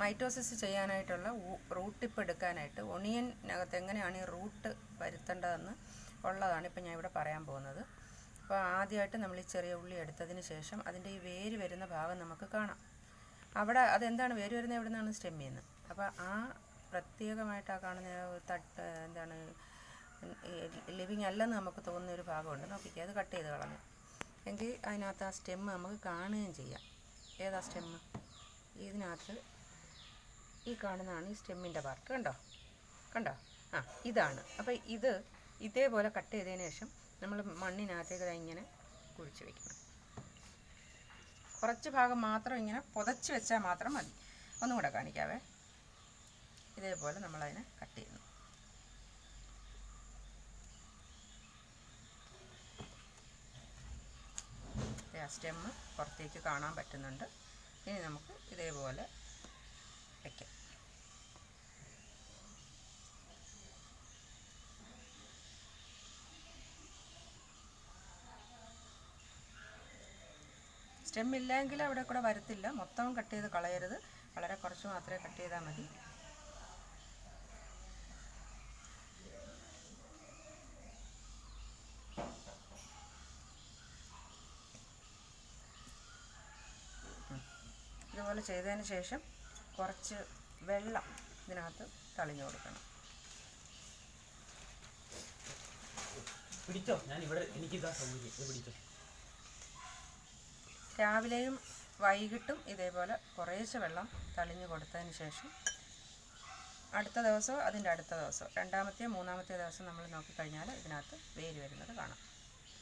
Mitosis ചെയ്യാനായിട്ടുള്ള root tip എടുക്കാനായിട്ട് ഒണിയനകത്ത് എങ്ങനെയാണ് ഈ റൂട്ട് വരുത്തേണ്ടതെന്ന് ഉള്ളതാണ് ഇപ്പം ഞാൻ ഇവിടെ പറയാൻ പോകുന്നത്. അപ്പോൾ ആദ്യമായിട്ട് നമ്മൾ ഈ ചെറിയ ഉള്ളി എടുത്തതിന് ശേഷം അതിൻ്റെ ഈ വേര് വരുന്ന ഭാഗം നമുക്ക് കാണാം. അവിടെ അതെന്താണ് വേര് വരുന്നത്, എവിടെ നിന്നാണ്? സ്റ്റെമ്മിൽ നിന്ന്. അപ്പോൾ ആ പ്രത്യേകമായിട്ട് ആ കാണുന്ന എന്താണ് ലിവിങ് അല്ലെന്ന് നമുക്ക് തോന്നുന്ന ഒരു ഭാഗമുണ്ട്. നോക്കിക്കുക, അത് കട്ട് ചെയ്ത് കളഞ്ഞു എങ്കിൽ അതിനകത്ത് ആ സ്റ്റെമ്മ് നമുക്ക് കാണുകയും ചെയ്യാം. ഏതാ സ്റ്റെമ്മ്? ഇതിനകത്ത് ഈ കാണുന്നതാണ് ഈ സ്റ്റെമ്മിൻ്റെ പാർട്ട്. കണ്ടോ? ആ, ഇതാണ്. അപ്പോൾ ഇതേപോലെ കട്ട് ചെയ്തതിന് ശേഷം നമ്മൾ മണ്ണിനകത്തേക്ക് ഇങ്ങനെ കുഴിച്ച് വയ്ക്കണം. കുറച്ച് ഭാഗം മാത്രം ഇങ്ങനെ പുതച്ച് വെച്ചാൽ മാത്രം മതി. ഒന്നും കൂടെ കാണിക്കാവേ. ഇതേപോലെ നമ്മളതിനെ കട്ട് ചെയ്യുന്നു. ആ സ്റ്റെമ്മ് പുറത്തേക്ക് കാണാൻ പറ്റുന്നുണ്ട്. ഇനി നമുക്ക് ഇതേപോലെ വയ്ക്കാം. സ്റ്റെമ്മില്ലെങ്കിൽ അവിടെ കൂടെ വരത്തില്ല. മൊത്തം കട്ട് ചെയ്ത് കളയരുത്, വളരെ കുറച്ച് മാത്രമേ കട്ട് ചെയ്താൽ മതി. ഇതുപോലെ ചെയ്തതിന് ശേഷം കുറച്ച് വെള്ളം ഇതിനകത്ത് തളിഞ്ഞു കൊടുക്കണം. പിടിച്ചോ, ഞാൻ ഇവിടെ എനിക്കിതാ സൗകര്യം, പിടിച്ചോ. രാവിലെയും വൈകിട്ടും ഇതേപോലെ കുറേശ്ശെ വെള്ളം തളിഞ്ഞു കൊടുത്തതിന് ശേഷം അടുത്ത ദിവസമോ അതിൻ്റെ അടുത്ത ദിവസമോ രണ്ടാമത്തെ മൂന്നാമത്തെ ദിവസം നമ്മൾ നോക്കിക്കഴിഞ്ഞാൽ ഇതിനകത്ത് വേര് വരുന്നത് കാണാം.